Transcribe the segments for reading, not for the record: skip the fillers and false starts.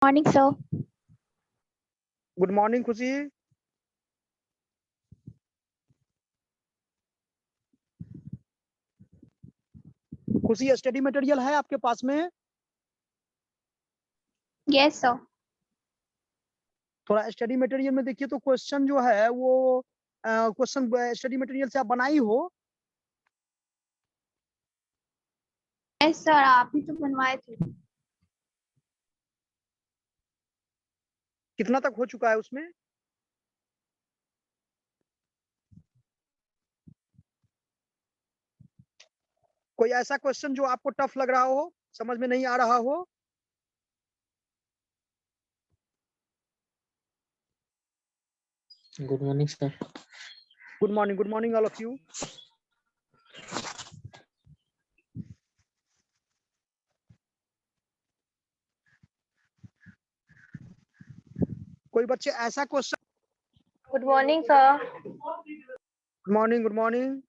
Morning, sir. Good morning खुशी। खुशी study material है आपके पास में? Yes, sir. थोड़ा स्टडी मटेरियल में देखिए तो क्वेश्चन जो है वो क्वेश्चन स्टडी मटेरियल से आप बनाई हो। Yes, sir. आप ही तो बनवाए थे। कितना तक हो चुका है उसमें? कोई ऐसा क्वेश्चन जो आपको टफ लग रहा हो, समझ में नहीं आ रहा हो? Good morning, sir. Good morning all of you. कोई बच्चे ऐसा question? Good morning, sir. Good morning good morning.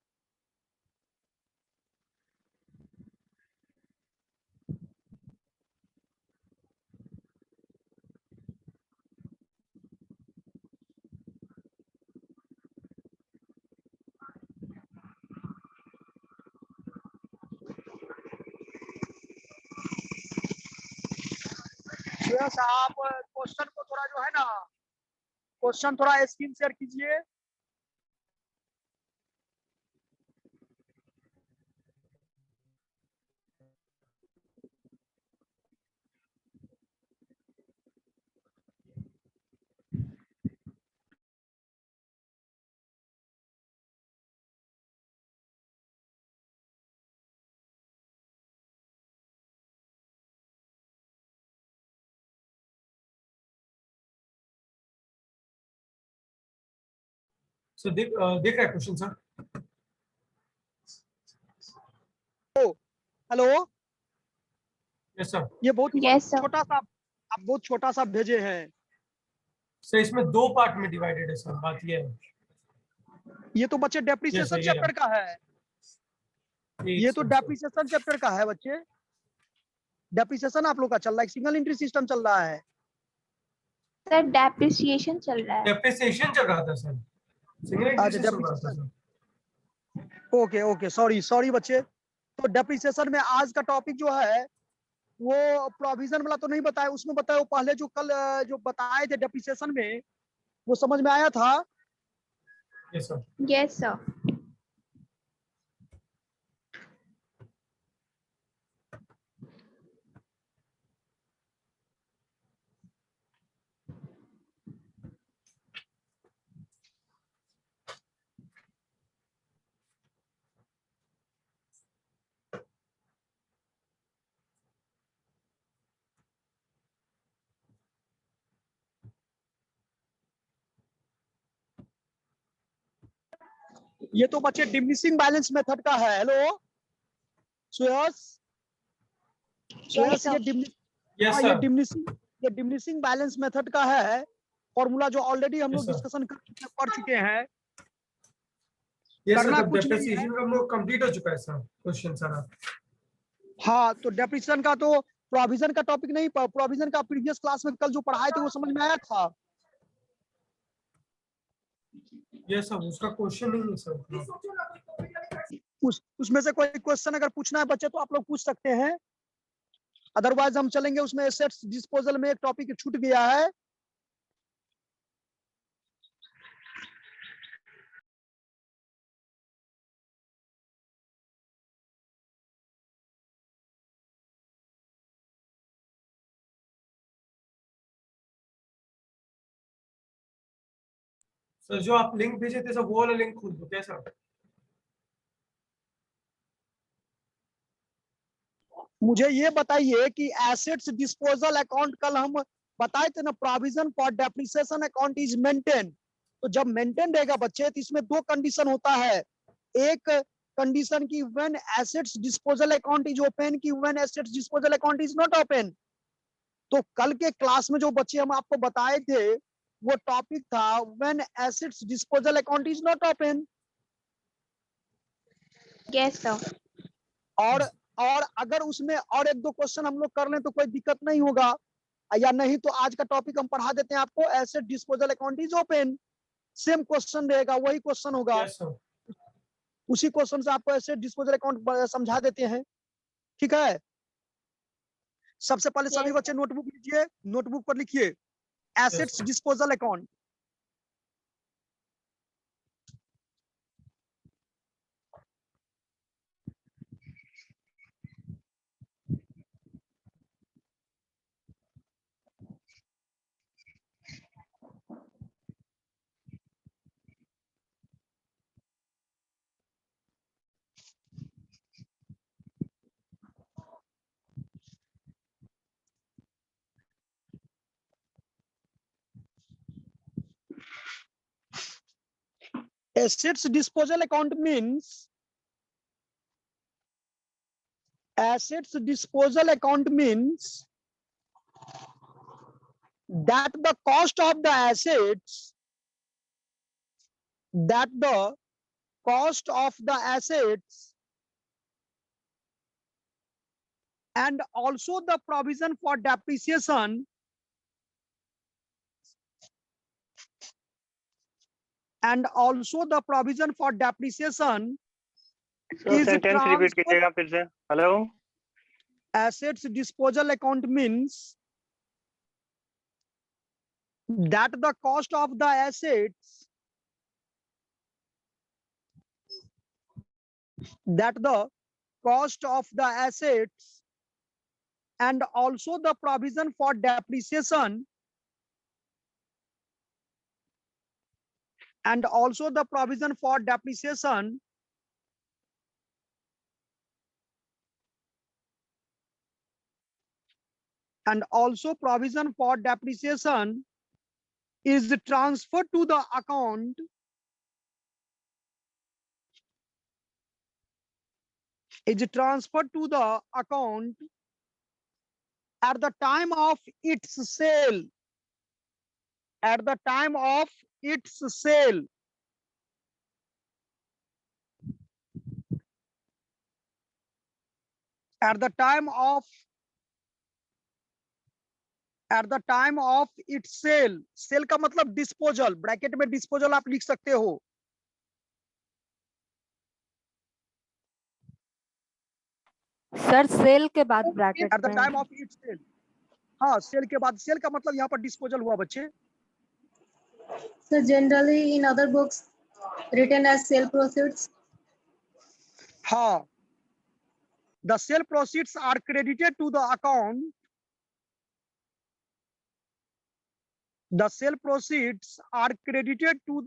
आप क्वेश्चन को थोड़ा जो है ना, क्वेश्चन थोड़ा स्क्रीन शेयर कीजिए। सर देख रहा है question sir. Hello. Yes sir. ये बहुत Yes, sir. छोटा सा, आप बहुत छोटा सा भेजे हैं। सर इसमें दो पार्ट में डिवाइडेड है सर, बात ये है। ये तो बच्चे डेप्रिसिएशन ये चैप्टर का है। ये तो डेप्रिसिएशन चैप्टर का है बच्चे। डेप्रिसिएशन आप लोग का चल रहा है, सिंगल एंट्री सिस्टम चल रहा है। Sir, depreciation चल रहा है। डेप्रिसिएशन चल रहा था सर, सिंगल एंट्री चल रहा था सर। ओके ओके, सॉरी बच्चे। तो डेप्रिसिएशन में आज का टॉपिक जो है वो प्रोविजन वाला तो नहीं बताया, उसमें बताया वो पहले जो कल जो बताए थे डेप्रिसिएशन में, वो समझ में आया था? Yes sir. Yes, sir. ये तो बच्चे डिमिनिशिंग बैलेंस मेथड का है। हेलो सुयस, Yes, sir. यस ये सर। डिमिनिशिंग बैलेंस मेथड का है फॉर्मूला, जो ऑलरेडी हम Yes, लोग sir. डिस्कशन कर चुके हैं। यस करना सर, कुछ नहीं है। डेप्रिसिएशन हम लोग कंप्लीट हो चुका है सर क्वेश्चन सारा। हाँ, तो डेप्रिसिएशन का तो प्रोविजन का टॉपिक नहीं, प्रोविजन का प्रीवियस क्लास में कल जो पढ़ाए थे वो समझ में आया था। यस सर, उसका क्वेश्चन नहीं है सर। उसमें से कोई क्वेश्चन अगर पूछना है बच्चे तो आप लोग पूछ सकते हैं, अदरवाइज हम चलेंगे। उसमें एसेट्स डिस्पोजल में एक टॉपिक छूट गया है। सर जो आप लिंक भेजे थे सर, वो वाला लिंक खोल दो क्या सर? मुझे ये बताइए कि एसेट्स डिस्पोजल अकाउंट कल हम बताए थे ना, provision for depreciation account is maintain. तो जब मेंटेन रहेगा बच्चे तो इसमें दो कंडीशन होता है। एक कंडीशन की when assets disposal account is open, की when assets disposal account is not open. तो कल के क्लास में जो बच्चे हम आपको बताए थे वो टॉपिक था when assets disposal account is not open. Yes, sir. और अगर उसमें और एक दो क्वेश्चन हम लोग कर लें तो कोई दिक्कत नहीं होगा। या नहीं तो आज का टॉपिक हम पढ़ा देते हैं आपको, asset disposal account is open. Same question रहेगा, वही क्वेश्चन होगा, यस सर। उसी क्वेश्चन से आपको एसेट डिस्पोजल अकाउंट समझा देते हैं। ठीक है, सबसे पहले सभी Yes, बच्चे नोटबुक लीजिए, नोटबुक पर लिखिए assets sir. Disposal account. Assets disposal account means that the cost of the assets and also the provision for depreciation sir is sentence repeat transferred. कीजिएगा फिर से। Hello, Assets disposal account means that the cost of the assets and also the provision for depreciation is transferred to the account at the time of its sale. At the time of its sale. At the time of its sale. Sale का मतलब disposal, bracket में disposal आप लिख सकते हो। Sir cell के बाद bracket At the में time of its sale. हाँ, सेल के बाद, सेल का मतलब यहाँ पर डिस्पोजल हुआ बच्चे। So generally in other books written as sale proceeds. हाँ, the sale proceeds are credited to the account. The sale proceeds are credited to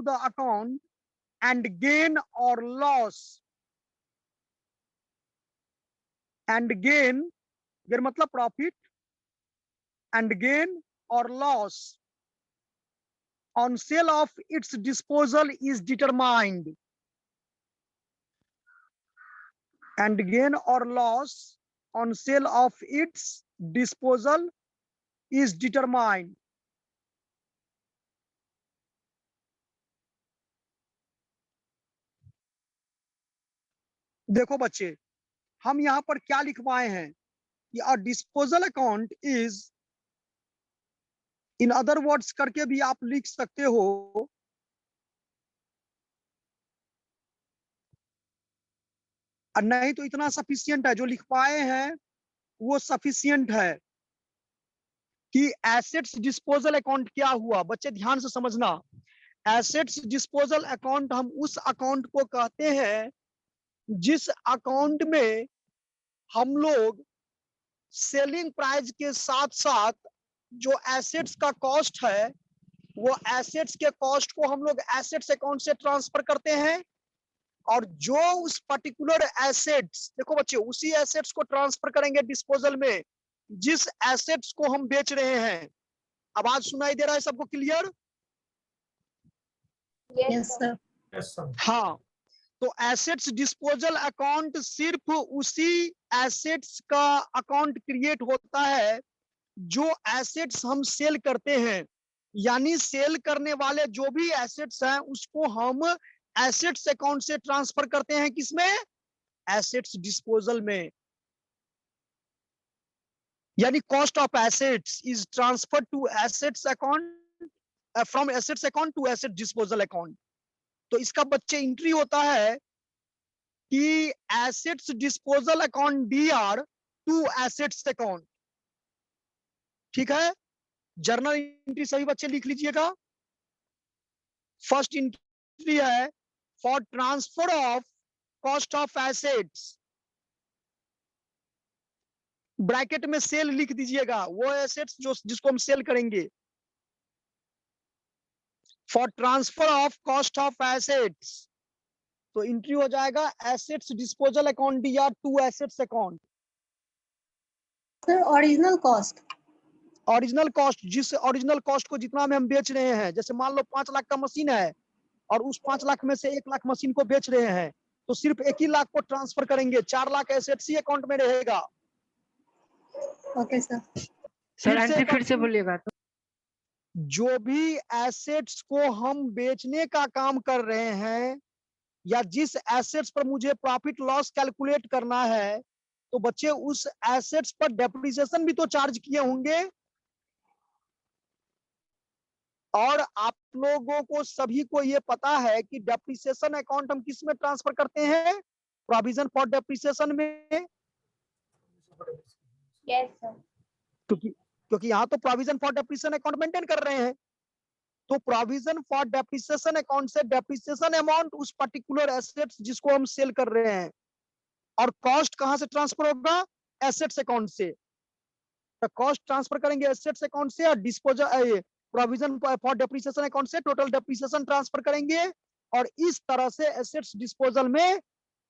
the account and gain or loss. And gain मतलब profit, and gain or loss on sale of its disposal is determined. And gain or loss on sale of its disposal is determined. देखो बच्चे, हम यहाँ पर क्या लिखवाए हैं कि a disposal account is, in other words करके भी आप लिख सकते हो, नहीं तो इतना सफिशियंट है, जो लिख पाए हैं वो सफिशियंट है। कि एसेट्स डिस्पोजल अकाउंट क्या हुआ, बच्चे ध्यान से समझना। एसेट्स डिस्पोजल अकाउंट हम उस अकाउंट को कहते हैं जिस अकाउंट में हम लोग सेलिंग प्राइस के साथ साथ जो एसेट्स का कॉस्ट है, वो एसेट्स के कॉस्ट को हम लोग एसेट्स अकाउंट से ट्रांसफर करते हैं, और जो उस पर्टिकुलर एसेट्स, देखो बच्चे, उसी एसेट्स को ट्रांसफर करेंगे डिस्पोजल में जिस एसेट्स को हम बेच रहे हैं। आवाज सुनाई दे रहा है सबको clear? Yes sir. Yes, sir. हाँ, तो एसेट्स डिस्पोजल अकाउंट सिर्फ उसी एसेट्स का अकाउंट क्रिएट होता है जो एसेट्स हम सेल करते हैं। यानी सेल करने वाले जो भी एसेट्स हैं उसको हम एसेट्स अकाउंट से ट्रांसफर करते हैं, किसमें? एसेट्स डिस्पोजल में। यानी cost of assets is transfer to assets account, from assets account to asset disposal account. तो इसका बच्चे एंट्री होता है कि assets disposal account DR to assets account. ठीक है, जर्नल एंट्री सभी बच्चे लिख लीजिएगा। फर्स्ट एंट्री है for transfer of cost of assets, bracket में सेल लिख दीजिएगा, वो एसेट्स जो जिसको हम सेल करेंगे। For transfer of cost of assets, तो एंट्री हो जाएगा assets disposal account DR to assets account. Sir, original cost. Original cost, जिस ओरिजिनल कॉस्ट को जितना में हम बेच रहे हैं, जैसे मान लो 5 लाख का मशीन है और उस 5 लाख में से 1 लाख मशीन को बेच रहे हैं, तो सिर्फ 1 ही लाख को ट्रांसफर करेंगे, 4 लाख एसेट्स ही अकाउंट में रहेगा। Okay, sir. सर एंट्री फिर से बोलिएगा तो। जो भी एसेट्स को हम बेचने का काम कर रहे हैं या जिस एसेट्स पर मुझे प्रॉफिट लॉस कैलकुलेट करना है, तो बच्चे उस एसेट्स पर डेप्रिसिएशन भी तो चार्ज किए होंगे। और आप लोगों को सभी को ये पता है कि डेप्रिसिएशन अकाउंट हम किस में ट्रांसफर करते हैं? प्रोविजन फॉर डेप्रिसिएशन में। Yes, sir. क्योंकि यहाँ तो provision for depreciation account maintain कर रहे हैं, तो प्रोविजन फॉर डेप्रिसिएशन अकाउंट से डेप्रिसिएशन अमाउंट उस पर्टिकुलर एसेट्स जिसको हम सेल कर रहे हैं, और कॉस्ट कहां से ट्रांसफर होगा? एसेट्स अकाउंट से। तो कॉस्ट ट्रांसफर करेंगे एसेट्स अकाउंट से, और disposal provision for depreciation account से टोटल डेप्रिसिएशन ट्रांसफर करेंगे, और इस तरह से एसेट्स डिस्पोजल में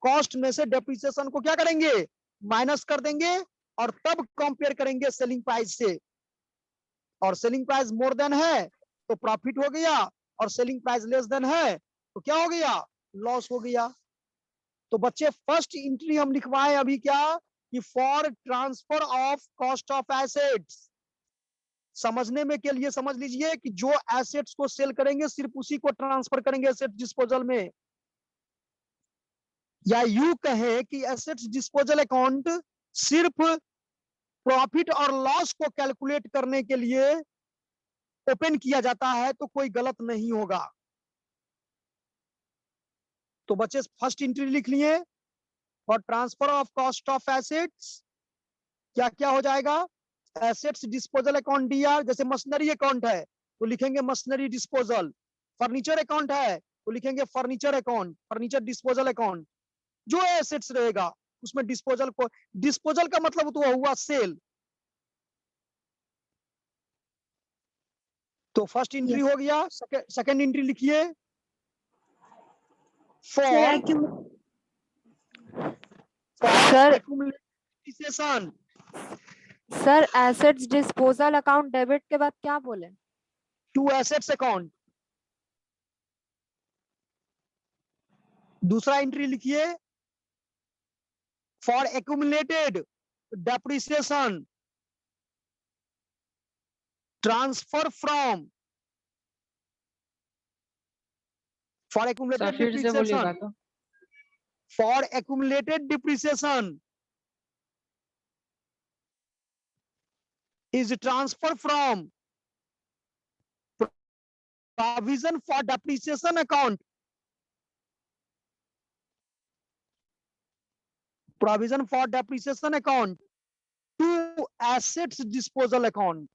कॉस्ट में से डेप्रिसिएशन को क्या करेंगे? माइनस कर देंगे, और तब कंपेयर करेंगे सेलिंग प्राइस से। और सेलिंग प्राइस मोर देन है तो प्रॉफिट हो गया, और सेलिंग प्राइस लेस देन है तो क्या हो गया? लॉस हो गया। तो बच्चे फर्स्ट एंट्री हम लिखवाएं अभी क्या, कि for transfer of cost of assets. समझने में के लिए समझ लीजिए कि जो एसेट्स को सेल करेंगे सिर्फ उसी को ट्रांसफर करेंगे एसेट डिस्पोजल में। या यूं कहें कि एसेट्स डिस्पोजल अकाउंट सिर्फ प्रॉफिट और लॉस को कैलकुलेट करने के लिए ओपन किया जाता है, तो कोई गलत नहीं होगा। तो बच्चे फर्स्ट एंट्री लिख लिए for transfer of cost of assets. क्या क्या हो जाएगा? एसेट्स डिस्पोजल अकाउंट DR, जैसे मशीनरी अकाउंट है तो लिखेंगे मशीनरी डिस्पोजल, फर्नीचर अकाउंट है तो लिखेंगे furniture account, furniture disposal account. जो एसेट्स रहेगा उसमें डिस्पोजल को, डिस्पोजल का मतलब तो हुआ सेल। तो फर्स्ट एंट्री हो गया। सेकंड एंट्री लिखिए Sir, for sir accumulation. Sir assets disposal account debit के बाद क्या बोले? To assets account. दूसरा एंट्री लिखिए for accumulated depreciation transfer from, for accumulated फिर से बोलिएगा डिप्रिसिएशन, तो। For accumulated depreciation is transfer from provision for depreciation account, provision for depreciation account to assets disposal account,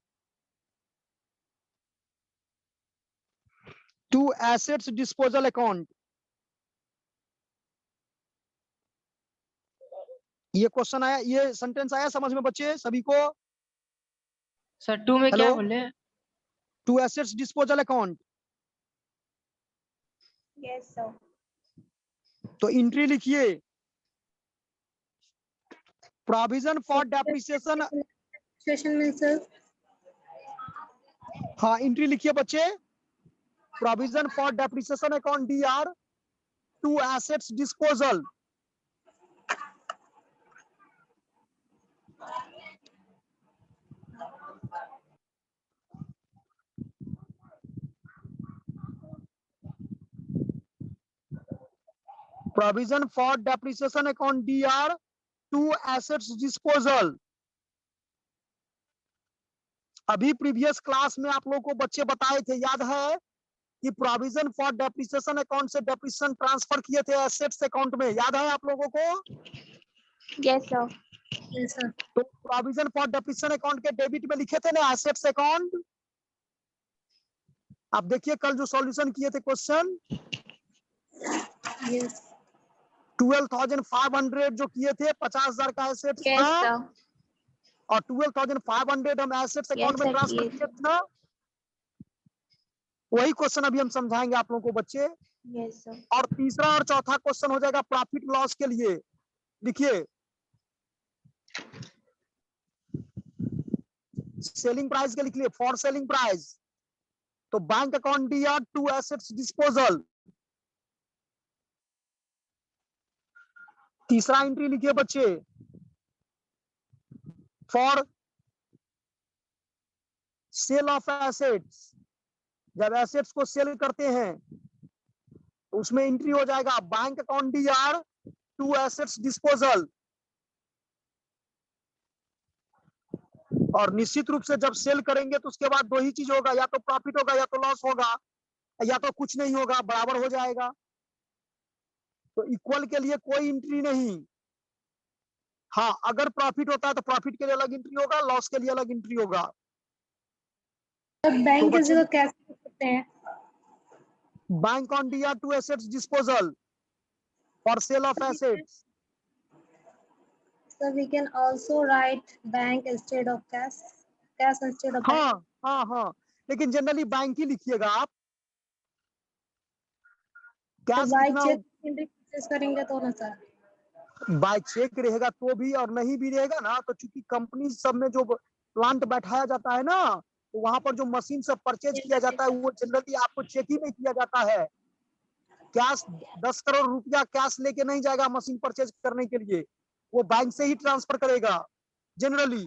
to assets disposal account। ये question आया, ये sentence आया समझ में बच्चे सभी को? सर 2 में क्या हेलो, बोले? To assets disposal account. Yes, sir. तो एंट्री लिखिए provision for depreciation. Depreciation means, sir. हाँ, एंट्री लिखिए बच्चे provision for depreciation account DR to assets disposal. Provision for depreciation account DR to assets disposal. अभी previous class में आप लोगों को बच्चे बताए थे, याद है कि प्रोविजन फॉर डेप्रिसिएशन अकाउंट से डेप्रिसिएशन ट्रांसफर किए थे एसेट्स अकाउंट में, याद है आप लोगों को? Yes, sir. Yes, sir. तो प्रोविजन फॉर डेप्रिसिएशन अकाउंट के डेबिट में लिखे थे ना एसेट्स अकाउंट। आप देखिए कल जो सॉल्यूशन किए थे क्वेश्चन, Yes. 12,500 जो किए थे 50,000 का एसेट्स Yes, था, sir. और 12,500 हम एसेट्स अकाउंट Yes, में sir. Transfer Yes. किए थे ना। वही क्वेश्चन अभी हम समझाएंगे आप लोगों को बच्चे। Yes, sir. और तीसरा और चौथा क्वेश्चन हो जाएगा प्रॉफिट लॉस के लिए। लिखिए सेलिंग प्राइस के लिख लिए, फॉर सेलिंग प्राइस तो bank account DR to assets disposal. तीसरा एंट्री लिखिए बच्चे, फॉर सेल ऑफ एसेट्स, जब एसेट्स को सेल करते हैं तो उसमें एंट्री हो जाएगा bank account DR to assets disposal. और निश्चित रूप से जब सेल करेंगे तो उसके बाद दो ही चीज होगा, या तो प्रॉफिट होगा या तो लॉस होगा, या तो कुछ नहीं होगा, बराबर हो जाएगा। तो इक्वल के लिए कोई एंट्री नहीं। हाँ, अगर प्रॉफिट होता है तो प्रॉफिट के लिए अलग एंट्री होगा, लॉस के लिए अलग एंट्री होगा। तो बैंक की बच्चे- जगह कैश लिख सकते हैं। Bank on DR to assets disposal for sale of assets. So we can also write bank instead of cash. Cash instead of bank. हाँ हाँ हाँ, लेकिन जनरली बैंक ही लिखिएगा आप। तो कैश बाय लिखना चेक परचेज करेंगे तो ना सर। बाय चेक रहेगा तो भी, और नहीं भी रहेगा ना तो चूंकि कंपनी सब में जो प्लांट बैठाया जाता है ना, तो वहां पर जो मशीन से परचेज किया जाता है वो जनरली आपको चेक ही में किया जाता है। कैश 10 करोड़ रुपया कैश लेके नहीं जाएगा मशीन परचेज करने के लिए, वो बैंक से ही ट्रांसफर करेगा generally.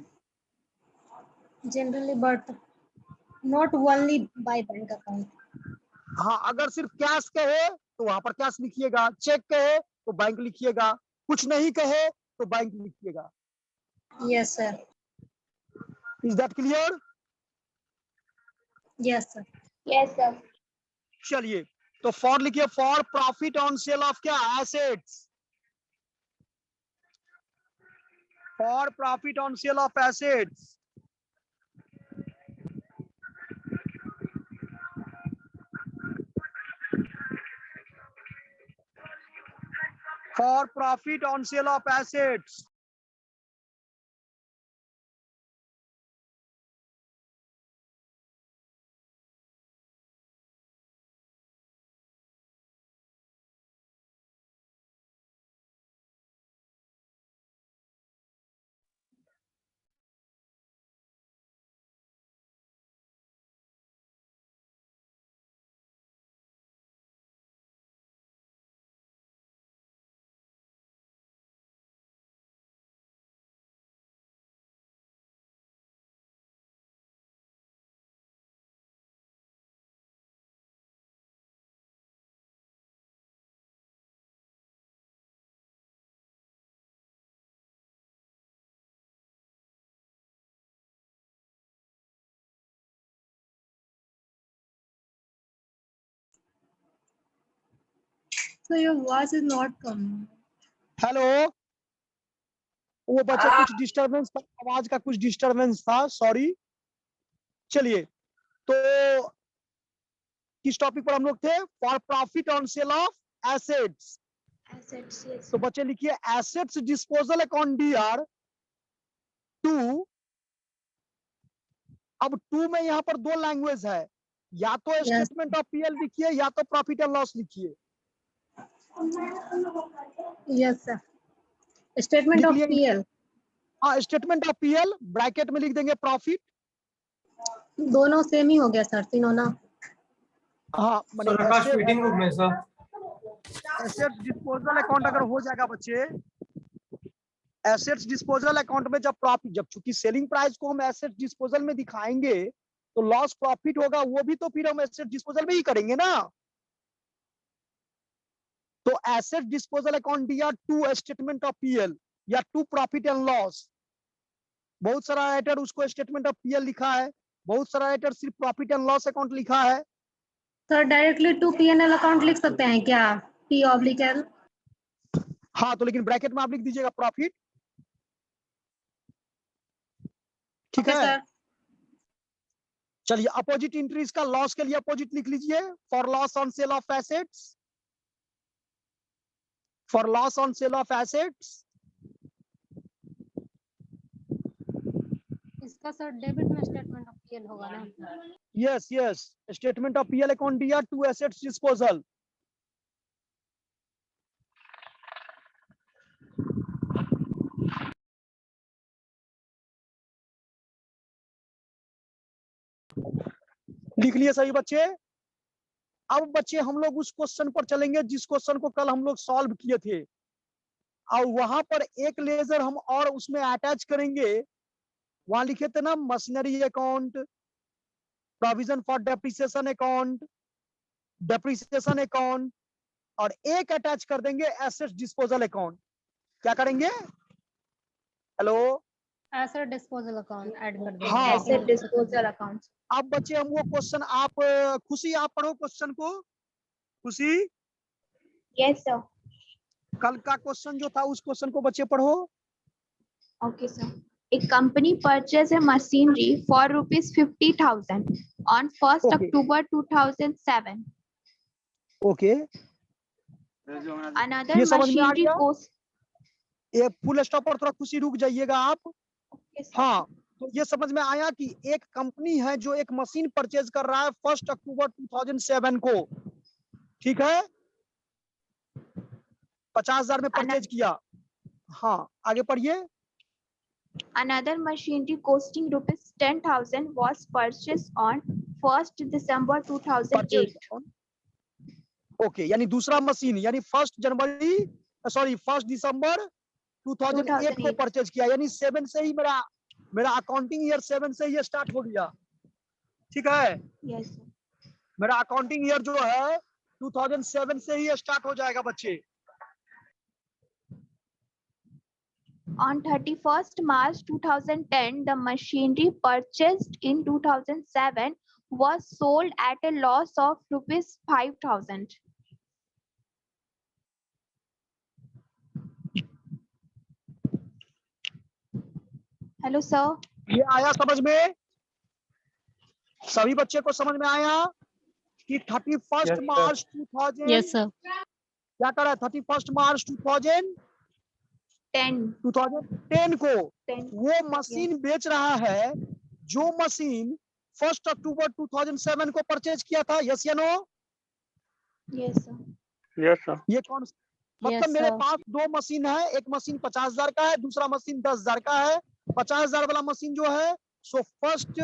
Generally, but not only by bank account. हाँ, अगर सिर्फ कैश कहे तो वहां पर कैश लिखिएगा, चेक कहे तो बैंक लिखिएगा, कुछ नहीं कहे तो बैंक लिखिएगा। Yes, sir. Is that clear? Yes, sir. Yes, sir. चलिए, तो फॉर लिखिए, for profit on sale of क्या assets, for profit on sale of assets. For profit on sale of assets. So your voice is not coming. Hello, वो बच्चा कुछ disturbance था, आवाज का कुछ डिस्टरबेंस था, सॉरी। चलिए, तो किस टॉपिक पर हम लोग थे? For profit on sale of assets. Assets. Yes. तो बच्चे लिखिए assets disposal account DR to. अब टू में यहाँ पर दो लैंग्वेज है, या तो Yes. स्टेटमेंट ऑफ PL लिखिए या तो प्रॉफिट एंड लॉस लिखिए। Yes, sir. Statement of लिख लिए? PL. हाँ, स्टेटमेंट ऑफ PL ब्रैकेट में लिख देंगे प्रॉफिट। दोनों सेम ही हो गया सर, तीनों ना। हाँ, सर आकाश मीटिंग रूम में सर। एसेट्स डिस्पोजल अकाउंट अगर हो जाएगा बच्चे, एसेट्स डिस्पोजल अकाउंट में जब प्रॉफिट, जब चूंकि सेलिंग प्राइस को हम एसेट्स डिस्पोजल में दिखाएंगे तो लॉस प्रॉफिट होगा, वो भी तो फिर हम एसेट डिस्पोजल में ही करेंगे ना। तो एसेट डिस्पोजल अकाउंट दिया टू स्टेटमेंट ऑफ पीएल या टू प्रॉफिट एंड लॉस। बहुत सारा राइटर उसको स्टेटमेंट ऑफ पीएल लिखा है, बहुत सारा राइटर सिर्फ प्रॉफिट एंड लॉस अकाउंट लिखा है। Sir directly to P&L account लिख सकते हैं क्या? P/L। हाँ, तो लेकिन ब्रैकेट में आप लिख दीजिएगा प्रॉफिट, ठीक ओके है। सर। चलिए अपोजिट इंट्रीज का लॉस के लिए अपोजिट लिख लीजिए, for loss on sale of assets, for loss on sale of assets. इसका सर डेबिट में स्टेटमेंट ऑफ पीएल होगा ना? Yes yes, statement of PL account दिया टू एसेट्स डिस्पोजल। लिख लिए सभी बच्चे? अब बच्चे हम लोग उस क्वेश्चन पर चलेंगे जिस क्वेश्चन को कल हम लोग सॉल्व किए थे, और वहां पर एक लेजर हम और उसमें अटैच करेंगे। वहां लिखे थे ना machinery account, provision for depreciation account, depreciation account, और एक अटैच कर देंगे एसेट डिस्पोजल अकाउंट। क्या करेंगे? Hello, asset disposal account add कर देंगे। हाँ। Asset disposal account. अब बच्चे हम वो क्वेश्चन आप खुशी आप पढ़ो क्वेश्चन को। खुशी, यस सर। कल का क्वेश्चन जो था उस क्वेश्चन को बच्चे पढ़ो। Okay, sir. A company purchased a machinery for ₹50,000 on 1st Okay. October 2007. Okay, Another ये समझ में आ machinery गया? cost. ये फुल स्टॉप पर थोड़ा खुशी रुक जाइएगा आप। Okay, sir. हाँ, तो ये समझ में आया कि एक कंपनी है जो एक मशीन परचेज कर रहा है 1 अक्टूबर 2007 को, ठीक है, 50,000 में परचेज किया। हाँ, आगे पढ़िए। Another machinery costing ₹10,000 was purchased on 1st December 2008. Okay, यानी दूसरा मशीन यानी 1 दिसंबर 2008 को 2008 परचेज किया, यानी 7 से ही मेरा अकाउंटिंग ईयर 7 से ही स्टार्ट हो गया, ठीक है। Yes, sir. मेरा अकाउंटिंग ईयर जो है 2007 से ही स्टार्ट हो जाएगा बच्चे। On 31st March 2010, the machinery purchased in 2007 was sold at a loss of ₹5,000. Hello, sir. ये आया समझ में? सभी बच्चे को समझ में आया कि 31 Yes, sir. मार्च 2000 यस सर। क्या कर रहा है? 31 मार्च 2010 को 10. वो मशीन बेच रहा है जो मशीन 1 अक्टूबर 2007 को परचेज किया था। यस या no? Yes, sir. Yes, sir. ये कौन मतलब Yes, मेरे sir. पास दो मशीन है, एक मशीन 50,000 का है, दूसरा मशीन 10,000 का है। 50,000 वाला मशीन जो है सो 1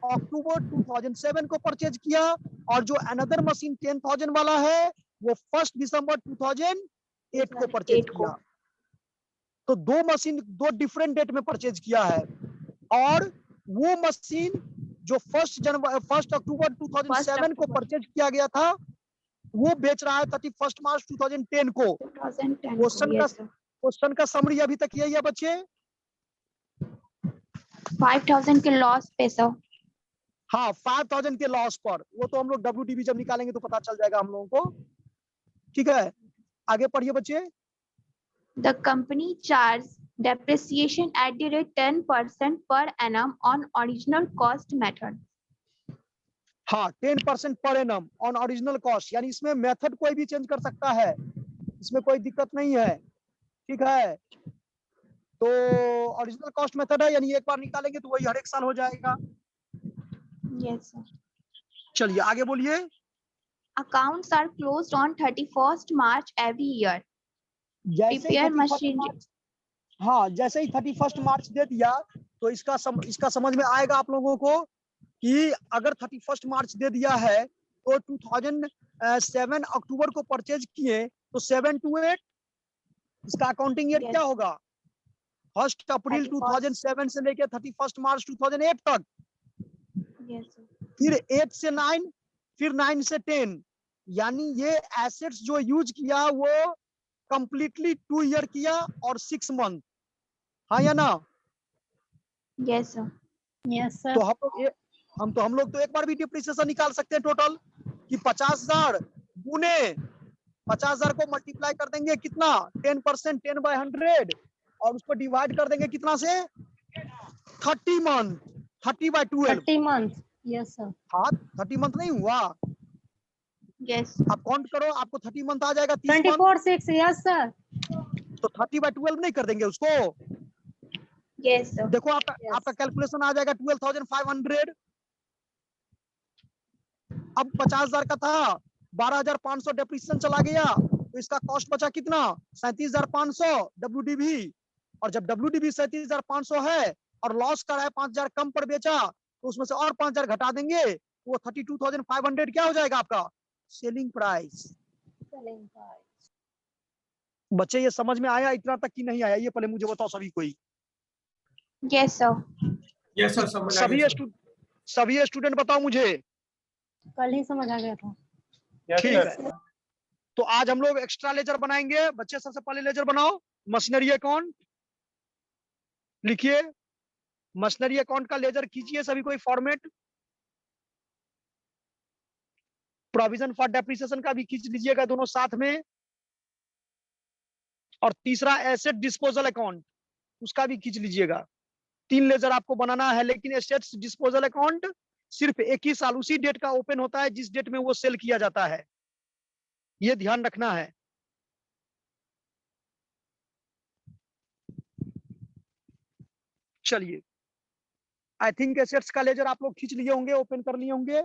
अक्टूबर 2007 को परचेज किया, और जो अनदर मशीन 10,000 वाला है वो 1 दिसंबर 2008 को परचेज 8 को। किया। तो दो मशीन दो डिफरेंट डेट में परचेज किया है, और वो मशीन जो 1 अक्टूबर 2007 को परचेज किया गया था वो बेच रहा है 31 मार्च 2010 को। 2010 क्वेश्चन का yes, sir. क्वेश्चन का समरी अभी तक यही है बच्चे। 5,000 के लॉस पे सर। हाँ, 5,000 के लॉस पर, वो तो हम लोग WDV जब निकालेंगे तो पता चल जाएगा हम लोगों को, ठीक है। आगे पढ़िए बच्चे। The company charged depreciation at the rate 10% per annum on original cost method. हाँ, 10% per annum on original cost, यानी इसमें मेथड कोई भी चेंज कर सकता है, इसमें कोई दिक्कत नहीं है, ठीक है। तो ओरिजिनल कॉस्ट मेथड है, यानी एक बार निकालेंगे तो वही हर एक साल हो जाएगा। Yes, sir. चलिए आगे बोलिए। Accounts are closed on 31st March every year. जैसे ही Prepare 31 machinery. मार्च, हाँ, जैसे ही 31 मार्च दे दिया तो इसका समझ में आएगा आप लोगों को कि अगर 31 मार्च दे दिया है तो 2007 अक्टूबर को परचेज किए तो 7 to 8 इसका अकाउंटिंग ईयर Yes. क्या होगा? 1 अप्रैल 2007 से लेके 31 मार्च 2008 तक, Yes, sir. फिर 8 से 9, फिर 9 से 10, यानी ये एसेट्स जो यूज किया वो कंप्लीटली 2 ईयर किया और 6 मंथ, हाँ या ना? Yes, sir. Yes, sir. तो हम लोग तो एक बार भी डिप्रिसिएशन निकाल सकते हैं टोटल कि 50,000 गुने 50,000 को मल्टीप्लाई कर देंगे कितना 10%, 10/100 और उसको डिवाइड कर देंगे कितना से 30 मंथ, 30/12। 30 months. Yes, sir. हाँ 30 मंथ नहीं हुआ, Yes. आप काउंट करो, आपको 30 मंथ आ जाएगा, 30 मंथ 24/6. Yes, sir. तो 30/12 नहीं कर देंगे उसको। Yes, sir. देखो आपका Yes. आपका कैलकुलेशन आ जाएगा 12,500। अब 50,000 का था, 12,500 डेप्रिसिएशन चला गया तो इसका कॉस्ट बचा कितना 37,500 WDV। और जब WDV 37,500 है और लॉस कर रहा है 5,000 कम पर बेचा तो उसमें से और 5,000 घटा देंगे तो वो 32,500 क्या हो जाएगा आपका सेलिंग प्राइस। Selling price. बच्चे ये समझ में आया इतना तक कि नहीं आया, ये पहले मुझे बताओ सभी कोई। Yes, sir. यस सर समझ आ गया सर। सभी स्टूडेंट बताओ मुझे। कल ही समझ आ गया था। यस ठीक सर। है, तो आज हम लोग एक्स्ट्रा लेजर बनाएंगे। बच्चे सबसे पहले लेजर बनाओ मशीनरी अकाउंट, लिखिए मशीनरी अकाउंट का लेजर कीजिए सभी कोई फॉर्मेट। प्रोविजन फॉर डेप्रिसिएशन का भी खींच लीजिएगा दोनों साथ में। और तीसरा एसेट डिस्पोजल अकाउंट उसका भी खींच लीजिएगा। 3 लेजर आपको बनाना है, लेकिन एसेट्स डिस्पोजल अकाउंट सिर्फ एक ही साल उसी डेट का ओपन होता है जिस डेट में वो सेल किया जाता है, ये ध्यान रखना है। चलिए, आई थिंक एसेट्स का लेजर आप लोग खींच लिए होंगे, ओपन कर लिए होंगे।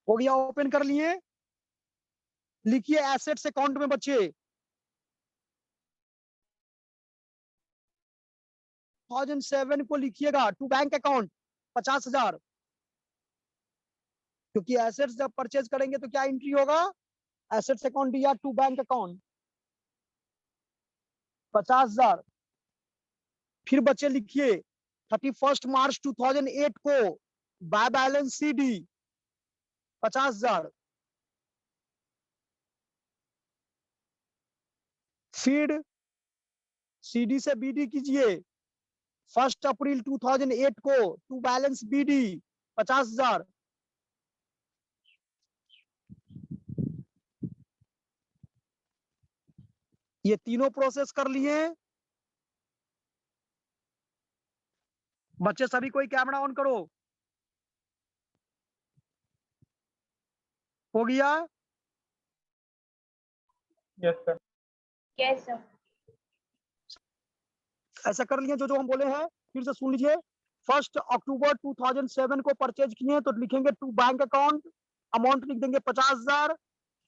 हो गया, ओपन कर लिए। लिखिए एसेट्स अकाउंट में बच्चे 2007 को लिखिएगा टू बैंक अकाउंट 50,000, क्योंकि एसेट्स जब परचेज करेंगे तो क्या एंट्री होगा एसेट्स अकाउंट या टू बैंक अकाउंट 50,000। फिर बच्चे लिखिए 31 मार्च 2008 को बाय बैलेंस CD 50,000। फिर CD से BD कीजिए 1 अप्रैल 2008 को टू बैलेंस BD 50,000। ये तीनों प्रोसेस कर लिए। बच्चे सभी कोई कैमरा ऑन करो। हो गया? Yes sir. Yes, sir. ऐसा कर लिए जो हम बोले हैं, फिर से सुन लीजिए। 1 अक्टूबर 2007 को परचेज किए तो लिखेंगे टू बैंक अकाउंट, अमाउंट लिख देंगे 50,000।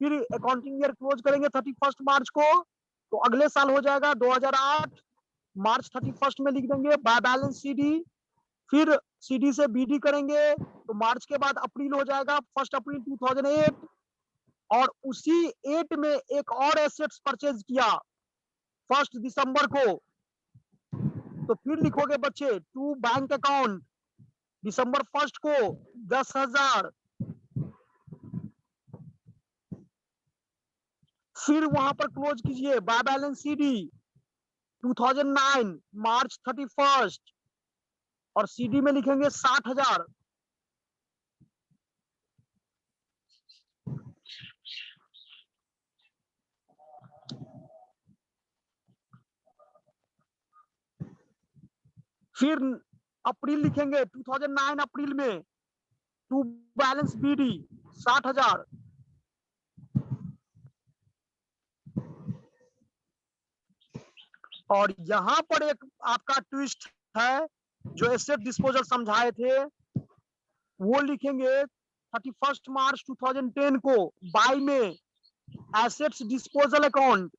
फिर अकाउंटिंग ईयर क्लोज करेंगे 31 मार्च को, तो अगले साल हो जाएगा 2008 मार्च 31 में लिख देंगे बाय बैलेंस CD। फिर CD से BD करेंगे तो मार्च के बाद अप्रैल हो जाएगा 1 अप्रैल 2008। और उसी 8 में एक और एसेट्स परचेज किया 1 दिसंबर को, तो फिर लिखोगे बच्चे टू बैंक अकाउंट दिसंबर 1 को 10,000। फिर वहां पर क्लोज कीजिए बाय बैलेंस CD 2009 मार्च 31 और CD में लिखेंगे 60,000। फिर अप्रैल लिखेंगे 2009 अप्रैल में टू बैलेंस BD 60,000। और यहां पर एक आपका ट्विस्ट है, जो एसेट डिस्पोजल समझाए थे वो लिखेंगे 31 मार्च 2010 को बाई में एसेट्स डिस्पोजल अकाउंट,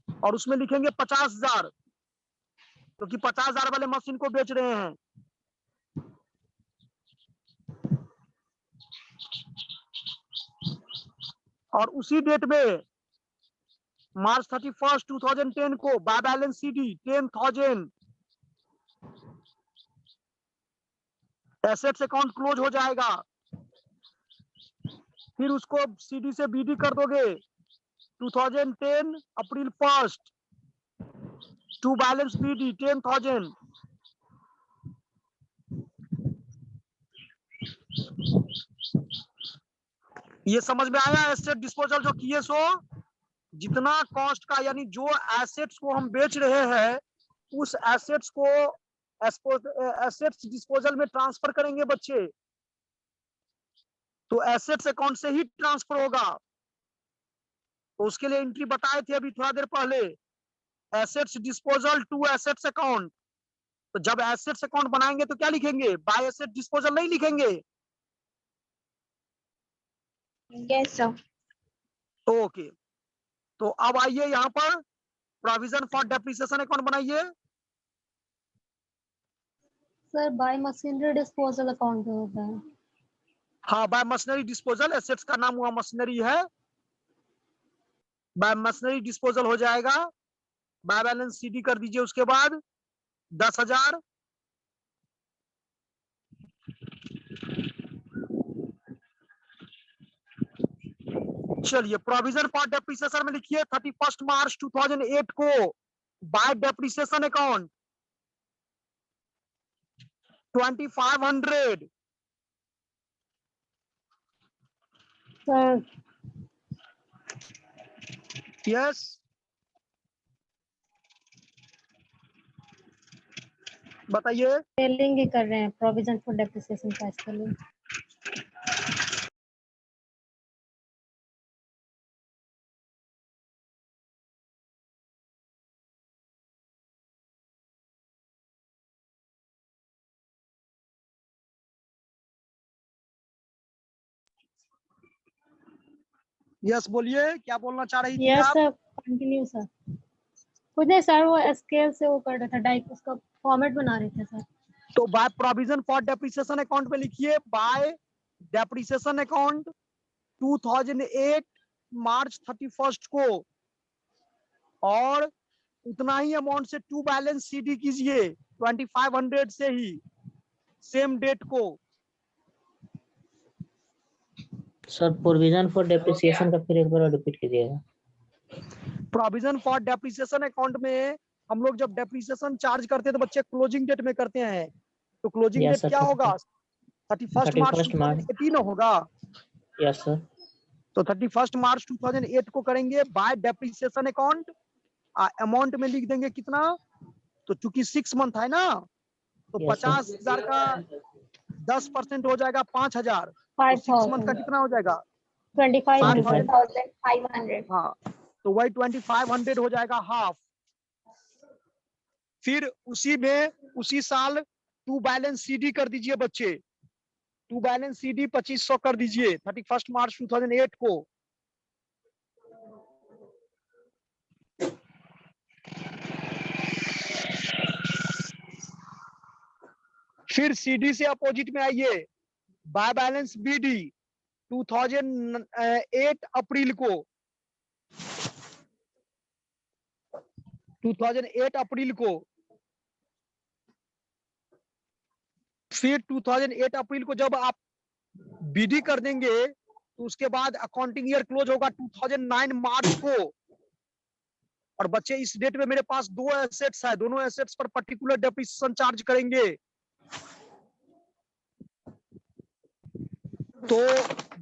और उसमें लिखेंगे 50,000, क्योंकि 50,000 वाले मशीन को बेच रहे हैं। और उसी डेट में मार्च 31, 2010 को by balance CD 10,000 assets account close हो जाएगा। फिर उसको सीडी से बीडी कर दोगे 2010 अप्रैल 1 टू बैलेंस बीडी 10,000। ये समझ में आया? एसेट डिस्पोजल जो किए सो जितना कॉस्ट का, यानी जो एसेट्स को हम बेच रहे हैं उस एसेट्स को एसेट्स डिस्पोजल में ट्रांसफर करेंगे बच्चे, तो एसेट्स अकाउंट से ही ट्रांसफर होगा। तो उसके लिए एंट्री बताए थे अभी थोड़ा देर पहले, assets disposal to assets account. तो जब एसेट्स अकाउंट बनाएंगे तो क्या लिखेंगे? बाय एसेट डिस्पोजल नहीं लिखेंगे। Yes, sir. ओके, तो अब आइए यहाँ पर प्रोविजन फॉर डेप्रिसिएशन अकाउंट बनाइए। Sir bye machinery disposal account होता है। हाँ, बाय मशीनरी डिस्पोजल, एसेट्स का नाम हुआ मशीनरी है, बाय मशीनरी डिस्पोजल हो जाएगा। बाय बैलेंस सीडी कर दीजिए, उसके बाद 10,000। चलिए प्रोविजन फॉर डेप्रिसिएशन में लिखिए 31 मार्च 2008 को bye depreciation account 2500। Sir yes, बताइए। सेलिंग ही कर रहे हैं प्रोविजन फॉर डेप्रिसिएशन का, इसके लिए। यस, बोलिए क्या बोलना चाह रही थी यस आप? Sir, continue sir. कुछ नहीं सर, वो स्केल से वो कर रहा था, डाइक उसका फॉर्मेट बना रहे थे सर। तो by provision for depreciation account में लिखिए बाय डेप्रिसिएशन अकाउंट 2008 मार्च 31 को, और उतना ही अमाउंट से टू बैलेंस सीडी कीजिए 2500 से ही सेम डेट को। सर प्रोविजन फॉर डेप्रिसिएशन का फिर एक बार रिपीट कीजिएगा। प्रोविजन फॉर डेप्रिसिएशन अकाउंट में हम लोग जब डेप्रिसिएशन चार्ज करते हैं तो बच्चे क्लोजिंग डेट में करते हैं, तो क्लोजिंग Yes, डेट sir, क्या होगा? 31 मार्च 31 मार्च 2018 होगा। Yes sir. तो 31 मार्च 2008 को करेंगे बाय डेप्रिसिएशन अकाउंट। अमाउंट में लिख देंगे कितना, तो चूंकि 6 मंथ है ना, तो Yes, sir. 50,000 का 10% हो जाएगा 5,000। तो 6 मंथ का 5,000 कितना हो जाएगा? 2500। 5,500. हाँ, तो वही 2500 हो जाएगा हाफ। फिर उसी में उसी साल टू बैलेंस सीडी कर दीजिए बच्चे, टू बैलेंस सीडी 2500 कर दीजिए 31 मार्च 2008 को। फिर सीडी से अपोजिट में आइए, बाय बैलेंस बीडी 2008 अप्रैल को, 2008 अप्रैल को। फिर 2008 अप्रैल को जब आप बीडी कर देंगे तो उसके बाद अकाउंटिंग ईयर क्लोज होगा 2009 मार्च को। और बच्चे इस डेट में मेरे पास दो एसेट्स है, दोनों एसेट्स पर पर्टिकुलर डेप्रिसिएशन चार्ज करेंगे। तो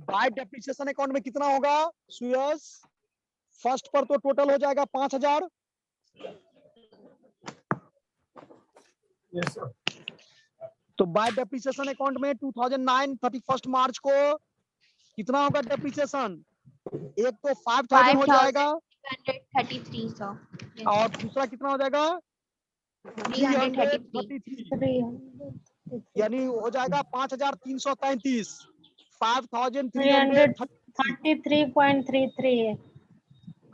बाय डेप्रिसिएशन अकाउंट में कितना होगा सुयस? फर्स्ट पर तो टोटल हो जाएगा 5,000। Yes, sir. तो बाय डेप्रिसिएशन अकाउंट में 2009 31 मार्च को कितना होगा डेप्रिसिएशन? एक तो 5,000 हो जाएगा, 333, sir. Yes. और दूसरा कितना हो जाएगा? 333. 333, यानी हो जाएगा 5,333। 5333। 33.33 है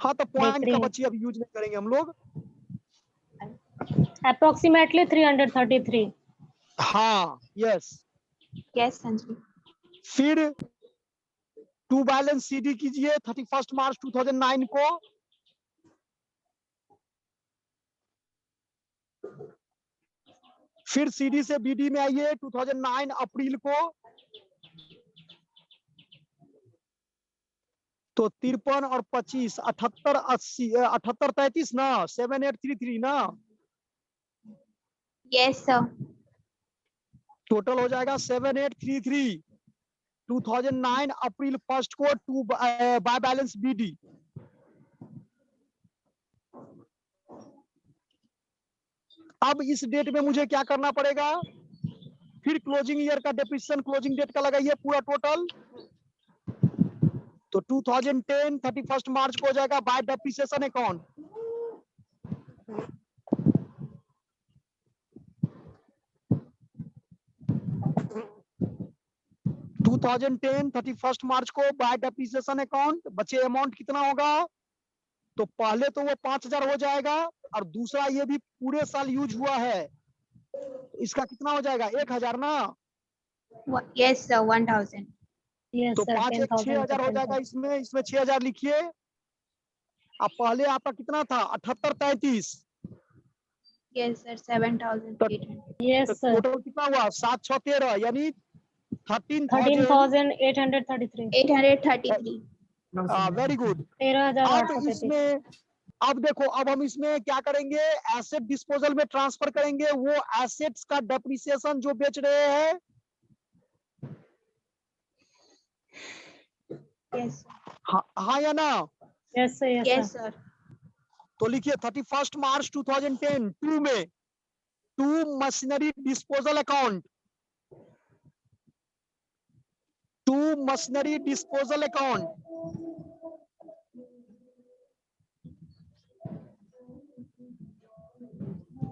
हाँ तो पॉइंट रही का है। बच्चे अब यूज नहीं करेंगे हम लोग। अप्रोक्सीमेटली 333। हाँ यस। Yes, Sanjay. फिर टू बैलेंस सीडी कीजिए 31 मार्च 2009 को। फिर सीडी से बीडी में आइए 2009 अप्रैल को। तो 53 और 25 78 80 78 33 ना 7833 ना Yes, sir. टोटल हो जाएगा 7833 2009 अप्रैल 1 को टू बाय बैलेंस बीडी। अब इस डेट में मुझे क्या करना पड़ेगा, फिर क्लोजिंग ईयर का डेप्रिसिएशन क्लोजिंग डेट का लगाइए पूरा टोटल। तो 2010 31 मार्च को हो जाएगा बाय डेप्रिसिएशन अकाउंट। टू 31 मार्च को बाय डेप्रिसिएशन अकाउंट। बचे अमाउंट कितना होगा, तो पहले तो वो 5000 हो जाएगा और दूसरा ये भी पूरे साल यूज हुआ है, इसका कितना हो जाएगा 1000 ना। Yes, sir. 1000. यस तो सर 5 एक 6000 हो जाएगा इसमें 6000 लिखिए। अब पहले आपका कितना था 78 33। Yes, sir. 7,800. यस तो सर टोटल कितना हुआ 7 6 13 यानी 13,000। 13,833। 833. Very good. 13,833। अब इसमें अब देखो अब हम इसमें क्या करेंगे, एसेट डिस्पोजल में ट्रांसफर करेंगे वो एसेट्स का डेप्रिसिएशन जो बेच रहे हैं। Yes. हाँ या ना। Yes sir Yes, yes sir sir. तो लिखिए 31 मार्च 2010 टू में to machinery disposal account. To machinery disposal account.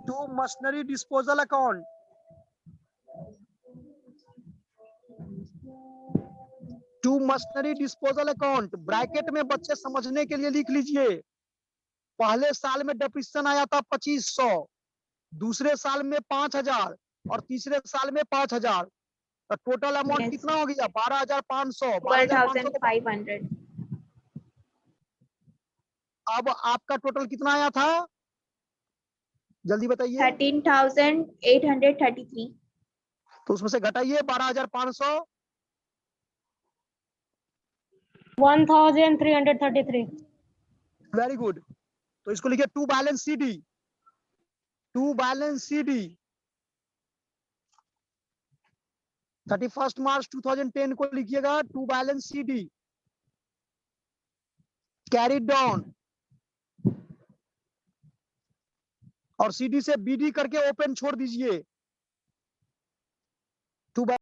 To machinery disposal account. To machinery disposal account bracket में बच्चे समझने के लिए लिख लीजिए। पहले साल में डेप्रिसिएशन आया था 2500, दूसरे साल में 5000 और तीसरे साल में 5000। तो टोटल अमाउंट Yes. कितना हो गया 12500। 12500 को 12,500. अब आपका टोटल कितना आया था जल्दी बताइए। 13,833. तो उसमें से घटाइए 12500। 1,333। Very good. तो इसको लिखिए to balance CD. To balance CD 31 March 2010 को लिखिएगा to balance CD carry down और सीडी से बीडी करके ओपन छोड़ दीजिए। टू